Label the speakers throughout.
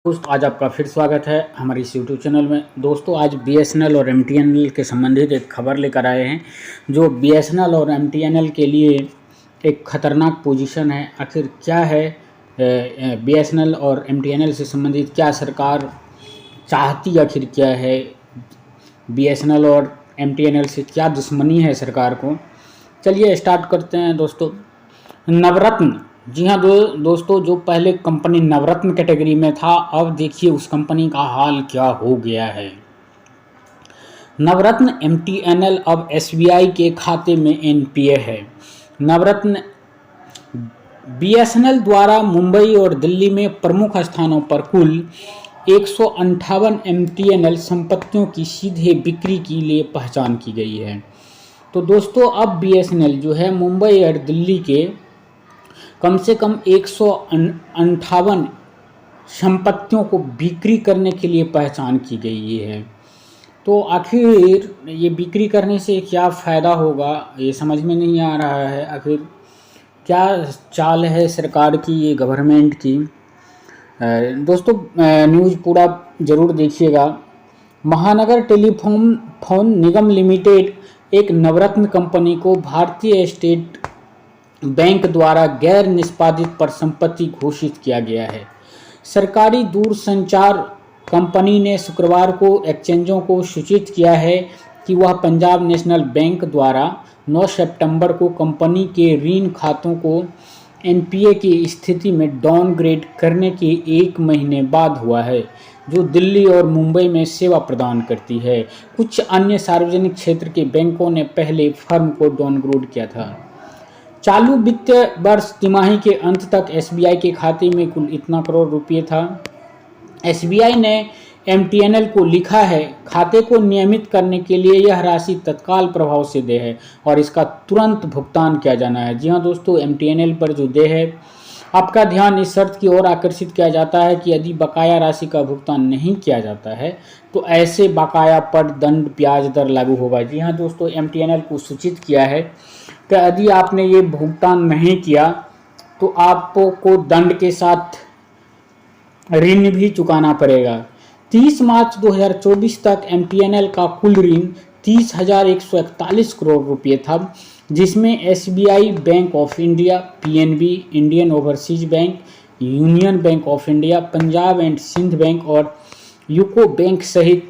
Speaker 1: दोस्तों आज आपका फिर स्वागत है हमारे इस यूट्यूब चैनल में। दोस्तों आज बीएसएनएल और एमटीएनएल के संबंधित एक खबर लेकर आए हैं जो बीएसएनएल और एमटीएनएल के लिए एक खतरनाक पोजीशन है। आखिर क्या है बीएसएनएल और एमटीएनएल से संबंधित, क्या सरकार चाहती आखिर क्या है, बीएसएनएल और एमटीएनएल से क्या दुश्मनी है सरकार को। चलिए स्टार्ट करते हैं दोस्तों। नवरत्न, जी हाँ दोस्तों, जो पहले कंपनी नवरत्न कैटेगरी में था, अब देखिए उस कंपनी का हाल क्या हो गया है। नवरत्न एमटीएनएल अब एसबीआई के खाते में एनपीए है। नवरत्न बीएसएनएल द्वारा मुंबई और दिल्ली में प्रमुख स्थानों पर कुल 158 एमटीएनएल संपत्तियों की सीधे बिक्री के लिए पहचान की गई है। तो दोस्तों अब बीएसएनएल जो है मुंबई और दिल्ली के कम से कम 158 संपत्तियों को बिक्री करने के लिए पहचान की गई है। तो आखिर ये बिक्री करने से क्या फ़ायदा होगा, ये समझ में नहीं आ रहा है। आखिर क्या चाल है सरकार की, ये गवर्नमेंट की। दोस्तों न्यूज़ पूरा ज़रूर देखिएगा। महानगर टेलीफोन निगम लिमिटेड एक नवरत्न कंपनी को भारतीय स्टेट बैंक द्वारा गैर निष्पादित परिसंपत्ति घोषित किया गया है। सरकारी दूरसंचार कंपनी ने शुक्रवार को एक्सचेंजों को सूचित किया है कि वह पंजाब नेशनल बैंक द्वारा 9 सितंबर को कंपनी के ऋण खातों को एनपीए की स्थिति में डाउनग्रेड करने के 1 महीने बाद हुआ है, जो दिल्ली और मुंबई में सेवा प्रदान करती है। कुछ अन्य सार्वजनिक क्षेत्र के बैंकों ने पहले फर्म को डाउनग्रेड किया था। चालू वित्तीय वर्ष तिमाही के अंत तक एसबीआई के खाते में कुल इतना करोड़ रुपये था। एसबीआई ने एमटीएनएल को लिखा है, खाते को नियमित करने के लिए यह राशि तत्काल प्रभाव से देय है और इसका तुरंत भुगतान किया जाना है। जी हाँ दोस्तों, एमटीएनएल पर जो देय है, आपका ध्यान इस शर्त की ओर आकर्षित किया जाता है कि यदि बकाया राशि का भुगतान नहीं किया जाता है तो ऐसे बकाया पर दंड ब्याज दर लागू होगा। जी हाँ दोस्तों, एमटीएनएल को सूचित किया है कि यदि आपने ये भुगतान नहीं किया तो आपको दंड के साथ ऋण भी चुकाना पड़ेगा। 30 मार्च 2024 तक एमटीएनएल का कुल ऋण 30,141 करोड़ रुपये था, जिसमें SBI, Bank of India, PNB, Indian Overseas Bank, Union Bank of India, Punjab and Sind Bank और यूको बैंक सहित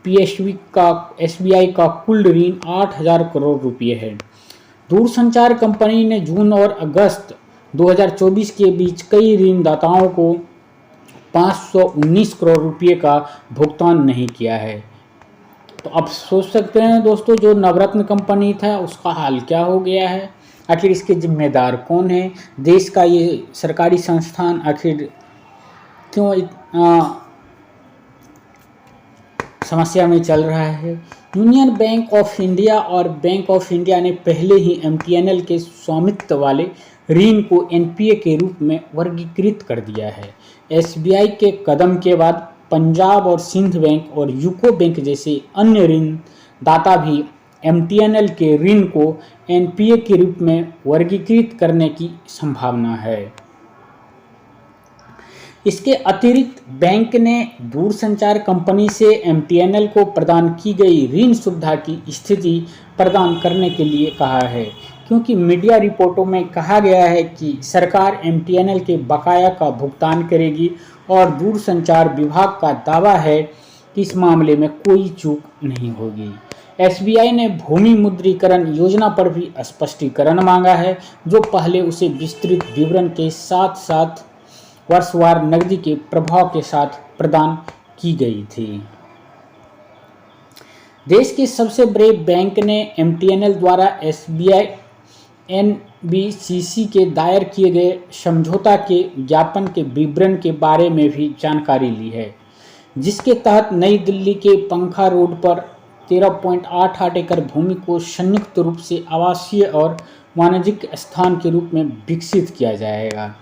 Speaker 1: एसबीआई का कुल ऋण 8,000 करोड़ रुपये है। दूरसंचार कंपनी ने जून और अगस्त 2024 के बीच कई ऋणदाताओं को 519 करोड़ रुपये का भुगतान नहीं किया है। तो अब सोच सकते हैं दोस्तों, जो नवरत्न कंपनी था उसका हाल क्या हो गया है। आखिर इसके जिम्मेदार कौन है, देश का ये सरकारी संस्थान आखिर क्यों समस्या में चल रहा है। यूनियन बैंक ऑफ इंडिया और बैंक ऑफ इंडिया ने पहले ही एमटीएनएल के स्वामित्व वाले ऋण को एनपीए के रूप में वर्गीकृत कर दिया है। एसबीआई के कदम के बाद पंजाब और सिंध बैंक और यूको बैंक जैसे अन्य ऋण दाता भी एमटीएनएल के ऋण को एनपीए के रूप में वर्गीकृत करने की संभावना है। इसके अतिरिक्त बैंक ने दूरसंचार कंपनी से एमटीएनएल को प्रदान की गई ऋण सुविधा की स्थिति प्रदान करने के लिए कहा है, क्योंकि मीडिया रिपोर्टों में कहा गया है कि सरकार एमटीएनएल के बकाया का भुगतान करेगी और दूरसंचार विभाग का दावा है कि इस मामले में कोई चूक नहीं होगी। एसबीआई ने भूमि मुद्रीकरण योजना पर भी स्पष्टीकरण मांगा है, जो पहले उसे विस्तृत विवरण के साथ साथ वर्षवार नकदी के प्रभाव के साथ प्रदान की गई थी। देश के सबसे बड़े बैंक ने एमटीएनएल द्वारा एसबीआई एनबीसीसी के दायर किए गए समझौता के ज्ञापन के विवरण के बारे में भी जानकारी ली है, जिसके तहत नई दिल्ली के पंखा रोड पर 13.88 एकड़ भूमि को संयुक्त रूप से आवासीय और वाणिज्यिक स्थान के रूप में विकसित किया जाएगा।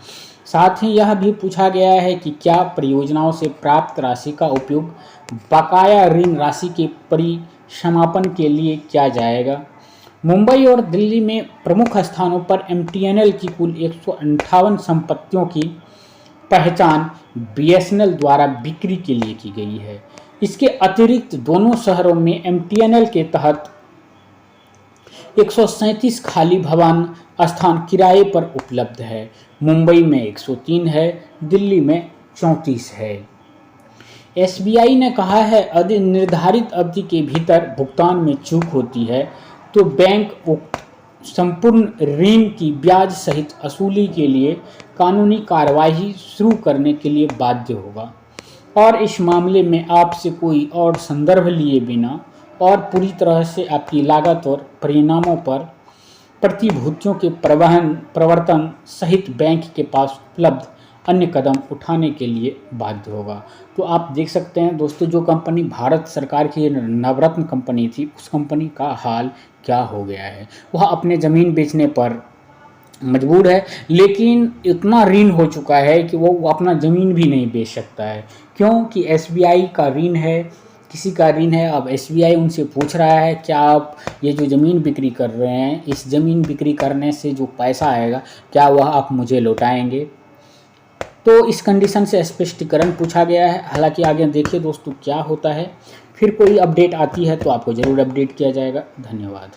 Speaker 1: साथ ही यह भी पूछा गया है कि क्या परियोजनाओं से प्राप्त राशि का उपयोग बकाया ऋण राशि के परिसमापन के लिए किया जाएगा। मुंबई और दिल्ली में प्रमुख स्थानों पर एमटीएनएल की कुल 158 संपत्तियों की पहचान बीएसएनएल द्वारा बिक्री के लिए की गई है। इसके अतिरिक्त दोनों शहरों में एमटीएनएल के तहत 137 खाली भवन स्थान किराए पर उपलब्ध है। मुंबई में 103 है, दिल्ली में 34 है। एसबीआई ने कहा है, यदि निर्धारित अवधि के भीतर भुगतान में चूक होती है तो बैंक उक्त संपूर्ण ऋण की ब्याज सहित वसूली के लिए कानूनी कार्रवाई शुरू करने के लिए बाध्य होगा और इस मामले में आपसे कोई और संदर्भ लिए बिना और पूरी तरह से आपकी लागत और परिणामों पर प्रतिभूतियों के प्रवर्तन सहित बैंक के पास उपलब्ध अन्य कदम उठाने के लिए बाध्य होगा। तो आप देख सकते हैं दोस्तों, जो कंपनी भारत सरकार की नवरत्न कंपनी थी, उस कंपनी का हाल क्या हो गया है। वह अपने ज़मीन बेचने पर मजबूर है, लेकिन इतना ऋण हो चुका है कि वो अपना ज़मीन भी नहीं बेच सकता है, क्योंकि एसबीआई का ऋण है, किसी का ऋण है। अब एसबीआई उनसे पूछ रहा है, क्या आप ये जो ज़मीन बिक्री कर रहे हैं, इस ज़मीन बिक्री करने से जो पैसा आएगा क्या वह आप मुझे लौटाएंगे। तो इस कंडीशन से स्पष्टीकरण पूछा गया है। हालांकि आगे देखिए दोस्तों क्या होता है। फिर कोई अपडेट आती है तो आपको ज़रूर अपडेट किया जाएगा। धन्यवाद।